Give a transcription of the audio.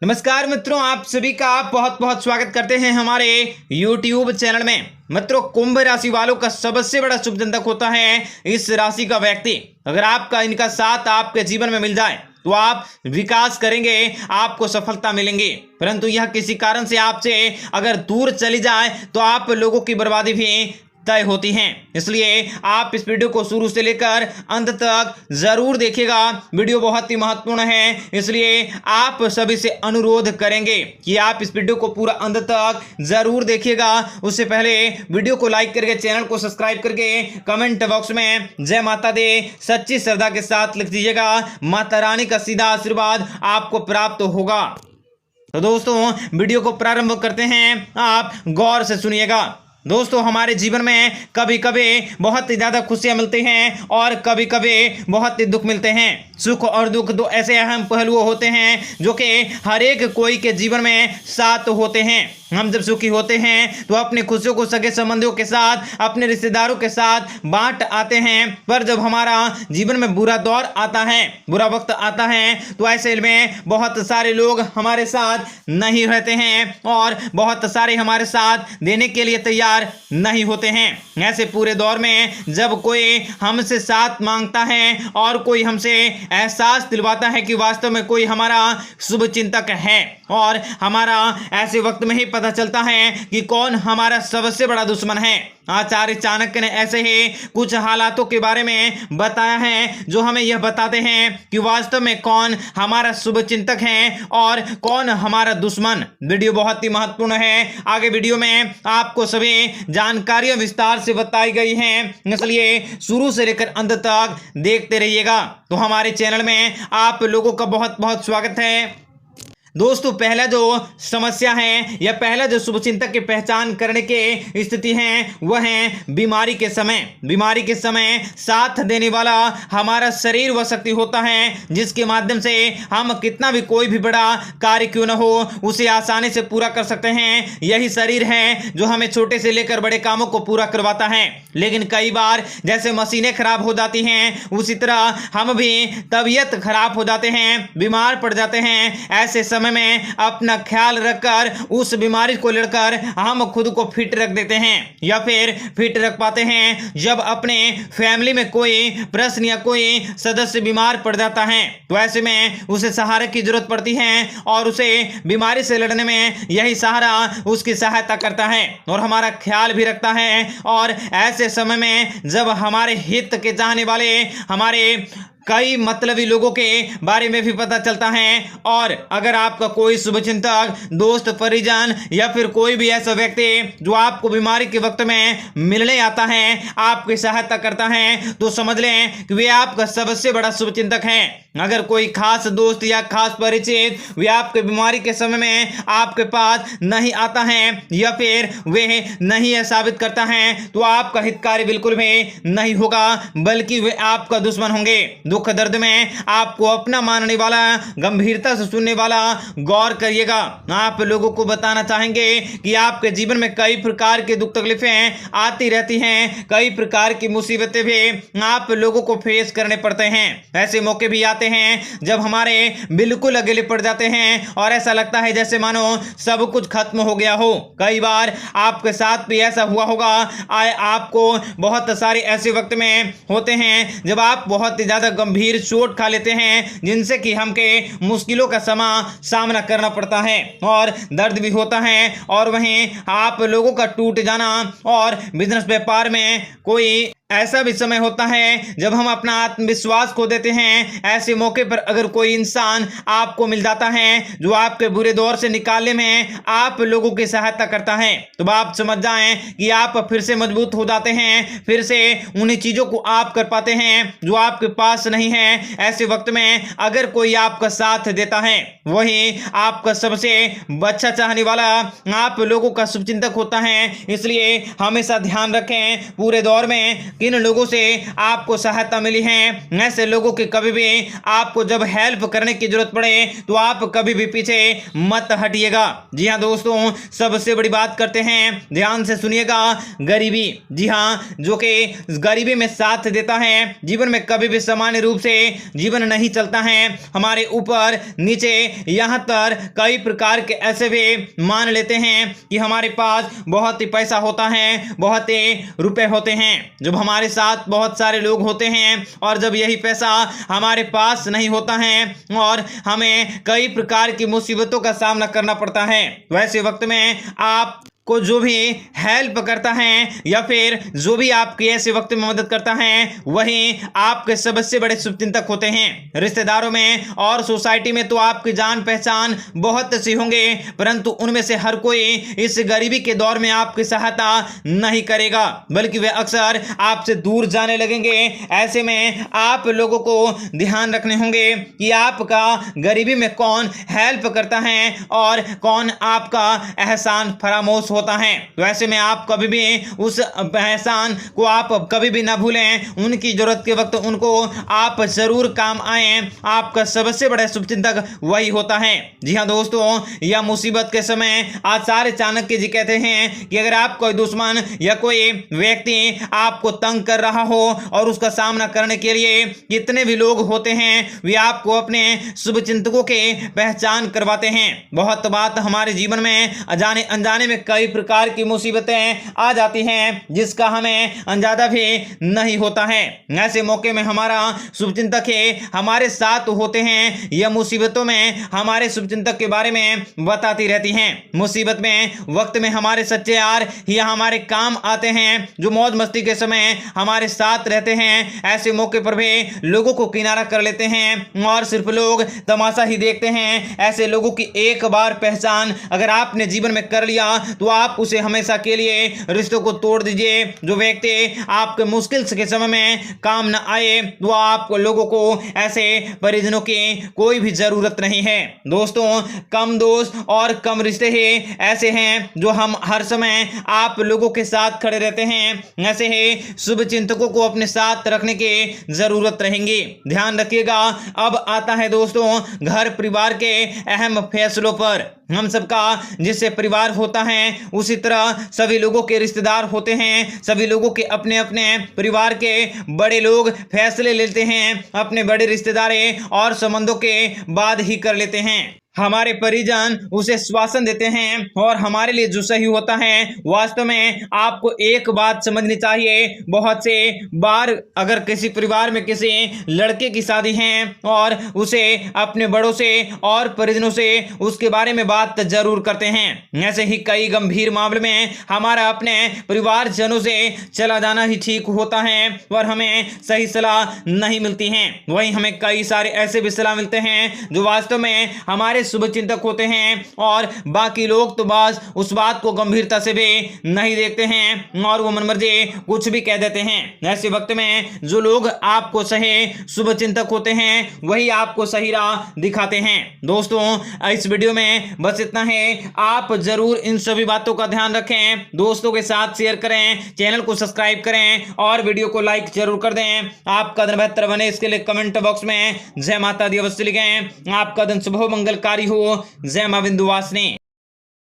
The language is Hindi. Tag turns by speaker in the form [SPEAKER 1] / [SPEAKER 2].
[SPEAKER 1] नमस्कार मित्रों, आप सभी का बहुत बहुत स्वागत करते हैं हमारे YouTube चैनल में। मित्रों, कुंभ राशि वालों का सबसे बड़ा शुभ चिंतक होता है इस राशि का व्यक्ति। अगर आपका इनका साथ आपके जीवन में मिल जाए तो आप विकास करेंगे, आपको सफलता मिलेंगी। परंतु यह किसी कारण से आपसे अगर दूर चली जाए तो आप लोगों की बर्बादी भी तय होती हैं। इसलिए आप इस वीडियो को शुरू से लेकर अंत तक जरूर देखिएगा। वीडियो बहुत ही महत्वपूर्ण है, इसलिए आप सभी से अनुरोध करेंगे कि आप इस वीडियो को पूरा अंत तक जरूर देखिएगा। उससे पहले वीडियो को लाइक करके चैनल को सब्सक्राइब करके कमेंट बॉक्स में जय माता दी सच्ची श्रद्धा के साथ लिख दीजिएगा। माता रानी का सीधा आशीर्वाद आपको प्राप्त होगा। तो दोस्तों, वीडियो को प्रारंभ करते हैं, आप गौर से सुनिएगा। दोस्तों, हमारे जीवन में कभी कभी बहुत ही ज़्यादा खुशियाँ मिलती हैं और कभी कभी बहुत ही दुख मिलते हैं। सुख और दुख दो ऐसे अहम पहलू होते हैं जो कि हर एक कोई के जीवन में साथ होते हैं। हम जब सुखी होते हैं तो अपनी खुशियों को सगे संबंधियों के साथ, अपने रिश्तेदारों के साथ बांट आते हैं। पर जब हमारा जीवन में बुरा दौर आता है, बुरा वक्त आता है, तो ऐसे में बहुत सारे लोग हमारे साथ नहीं रहते हैं और बहुत सारे हमारे साथ देने के लिए तैयार नहीं होते हैं। ऐसे पूरे दौर में जब कोई हमसे साथ मांगता है और कोई हमसे एहसास दिलवाता है कि वास्तव में कोई हमारा शुभ चिंतक है, और हमारा ऐसे वक्त में ही पता चलता है कि कौन हमारा सबसे बड़ा दुश्मन है। आचार्य चाणक्य ने ऐसे ही कुछ हालातों के बारे में बताया है जो हमें यह बताते हैं कि वास्तव में कौन हमारा शुभ चिंतक है और कौन हमारा दुश्मन। वीडियो बहुत ही महत्वपूर्ण है। आगे वीडियो में आपको सभी जानकारियां विस्तार से बताई गई हैं, इसलिए शुरू से लेकर अंत तक देखते रहिएगा। तो हमारे चैनल में आप लोगों का बहुत बहुत स्वागत है। दोस्तों, पहला जो समस्या है या पहला जो शुभचिंतक की पहचान करने की स्थिति है वह है बीमारी के समय। बीमारी के समय साथ देने वाला हमारा शरीर वह शक्ति होता है जिसके माध्यम से हम कितना भी कोई भी बड़ा कार्य क्यों न हो उसे आसानी से पूरा कर सकते हैं। यही शरीर है जो हमें छोटे से लेकर बड़े कामों को पूरा करवाता है। लेकिन कई बार जैसे मशीनें खराब हो जाती हैं, उसी तरह हम भी तबीयत खराब हो जाते हैं, बीमार पड़ जाते हैं। ऐसे समय में अपना ख्याल रखकर उस बीमारी को लड़कर हम खुद को फिट रख देते हैं या फिर फिट रख पाते हैं। जब अपने फैमिली में कोई प्रश्न या कोई सदस्य बीमार पड़ जाता है तो ऐसे में उसे सहारे की जरूरत पड़ती है और उसे बीमारी से लड़ने में यही सहारा उसकी सहायता करता है और हमारा ख्याल भी रखता है। और ऐसे समय में जब हमारे हित के चाहने वाले हमारे कई मतलबी लोगों के बारे में भी पता चलता है, और अगर आपका कोई शुभचिंतक, दोस्त, परिजन या फिर कोई भी ऐसा व्यक्ति जो आपको बीमारी के वक्त में मिलने आता है, आपकी सहायता करता है, तो समझ लें कि वे आपका सबसे बड़ा शुभचिंतक है। अगर कोई खास दोस्त या खास परिचित वे आपके बीमारी के समय में आपके पास नहीं आता है या फिर वे नहीं यह साबित करता है तो आपका हितकारी बिल्कुल भी नहीं होगा, बल्कि वे आपका दुश्मन होंगे। दुख दर्द में आपको अपना मानने वाला, गंभीरता से सुनने वाला गौर करिएगा। आप लोगों को बताना चाहेंगे कि आपके जीवन में कई प्रकार के दुख तकलीफें आती रहती हैं, कई प्रकार की मुसीबतें भी आप लोगों को फेस करने पड़ते हैं। ऐसे मौके भी आते हैं जब हमारे बिल्कुल अकेले पड़ जाते हैं और ऐसा लगता है जैसे मानो सब कुछ खत्म हो गया हो। कई बार आपके साथ भी ऐसा हुआ होगा। आपको बहुत सारे ऐसे वक्त में होते हैं जब आप बहुत ही ज्यादा गंभीर चोट खा लेते हैं जिनसे कि हमके मुश्किलों का सामना करना पड़ता है और दर्द भी होता है। और वहीं आप लोगों का टूट जाना और बिजनेस व्यापार में कोई ऐसा भी समय होता है जब हम अपना आत्मविश्वास खो देते हैं। ऐसे मौके पर अगर कोई इंसान आपको मिल जाता है जो आपके बुरे दौर से निकालने में आप लोगों की सहायता करता है, तो आप समझ जाएं कि आप फिर से मजबूत हो जाते हैं, फिर से उन्हीं चीजों को आप कर पाते हैं जो आपके पास नहीं है। ऐसे वक्त में अगर कोई आपका साथ देता है, वही आपका सबसे अच्छा चाहने वाला आप लोगों का शुभचिंतक होता है। इसलिए हमेशा ध्यान रखें, पूरे दौर में किन लोगों से आपको सहायता मिली है। ऐसे लोगों की कभी भी आपको जब हेल्प करने की जरूरत पड़े तो आप कभी भी पीछे मत हटिएगा। जी हाँ दोस्तों, सबसे बड़ी बात करते हैं, ध्यान से सुनिएगा, गरीबी। जी हाँ, जो कि गरीबी में साथ देता है। जीवन में कभी भी सामान्य रूप से जीवन नहीं चलता है। हमारे ऊपर नीचे यहाँ पर कई प्रकार के ऐसे भी मान लेते हैं कि हमारे पास बहुत ही पैसा होता है, बहुत ही रुपए होते हैं। जब हमारे साथ बहुत सारे लोग होते हैं और जब यही पैसा हमारे पास नहीं होता है और हमें कई प्रकार की मुसीबतों का सामना करना पड़ता है, वैसे वक्त में आप को जो भी हेल्प करता है या फिर जो भी आपके ऐसे वक्त में मदद करता है, वही आपके सबसे बड़े शुभचिंतक होते हैं। रिश्तेदारों में और सोसाइटी में तो आपकी जान पहचान बहुत सी होंगे, परंतु उनमें से हर कोई इस गरीबी के दौर में आपकी सहायता नहीं करेगा, बल्कि वे अक्सर आपसे दूर जाने लगेंगे। ऐसे में आप लोगों को ध्यान रखने होंगे कि आपका गरीबी में कौन हेल्प करता है और कौन आपका एहसान फरामोश होता है। तो ऐसे में आप कभी भी उस एहसान को आप कभी भी ना भूलें। उनकी जरूरत के वक्त उनको आप जरूर काम आए। आपका सबसे बड़ा शुभचिंतक वही होता है। जी हाँ दोस्तों, यह मुसीबत के समय आचार्य चाणक्य जी कहते हैं कि अगर आप कोई दुश्मन या कोई व्यक्ति आपको तंग कर रहा हो और उसका सामना करने के लिए कितने भी लोग होते हैं, वे आपको अपने शुभचिंतकों के पहचान करवाते हैं। बहुत बात हमारे जीवन में अजाने अनजाने में कई प्रकार की मुसीबतें आ जाती हैं जिसका हमें अंदाजा भी नहीं होता है। ऐसे मौके में हमारा शुभचिंतक हमारे साथ होते हैं। यह मुसीबतों में हमारे शुभचिंतक के बारे में बताती रहती हैं। मुसीबत में वक्त में हमारे सच्चे यार ही हमारे काम आते हैं, जो मौज मस्ती के समय हमारे साथ रहते हैं। ऐसे मौके पर भी लोगों को किनारा कर लेते हैं और सिर्फ लोग तमाशा ही देखते हैं। ऐसे लोगों की एक बार पहचान अगर आपने जीवन में कर लिया तो आप उसे हमेशा के लिए रिश्तों को तोड़ दीजिए। जो व्यक्ति आपके मुश्किल के समय में काम न आए तो आप लोगों को ऐसे परिजनों की कोई भी जरूरत नहीं है। दोस्तों, कम दोस्त और कम रिश्ते ही ऐसे हैं जो हम हर समय आप लोगों के साथ खड़े रहते हैं। ऐसे ही शुभ चिंतकों को अपने साथ रखने की जरूरत रहेंगी। ध्यान रखिएगा। अब आता है दोस्तों घर परिवार के अहम फैसलों पर। हम सबका जिससे परिवार होता है उसी तरह सभी लोगों के रिश्तेदार होते हैं। सभी लोगों के अपने अपने परिवार के बड़े लोग फैसले लेते हैं, अपने बड़े रिश्तेदार और संबंधों के बाद ही कर लेते हैं। हमारे परिजन उसे श्वासन देते हैं और हमारे लिए जो सही होता है। वास्तव में आपको एक बात समझनी चाहिए, बहुत से बार अगर किसी परिवार में किसी लड़के की शादी है और उसे अपने बड़ों से और परिजनों से उसके बारे में बात जरूर करते हैं। ऐसे ही कई गंभीर मामले में हमारा अपने परिवारजनों से चला जाना ही ठीक होता है और हमें सही सलाह नहीं मिलती है। वहीं हमें कई सारे ऐसे भी सलाह मिलते हैं जो वास्तव में हमारे शुभ चिंतक होते हैं और बाकी लोग तो बस उस बात को गंभीरता से भी नहीं देखते हैं और वो मनमर्जी कुछ भी कह देते हैं। ऐसे वक्त में जो लोग आपको सही शुभ चिंतक होते हैं वही आपको सही राह दिखाते हैं। दोस्तों, इस वीडियो में बस इतना है। आप जरूर इन सभी बातों का ध्यान रखें, दोस्तों के साथ शेयर करें, चैनल को सब्सक्राइब करें और वीडियो को लाइक जरूर कर दें। आपका दिन बेहतर बने इसके लिए कमेंट बॉक्स में जय माता दी अवश्य लिखें। आपका दिन शुभ हो, मंगलकारी हो। जय मां विंध्यवासिनी।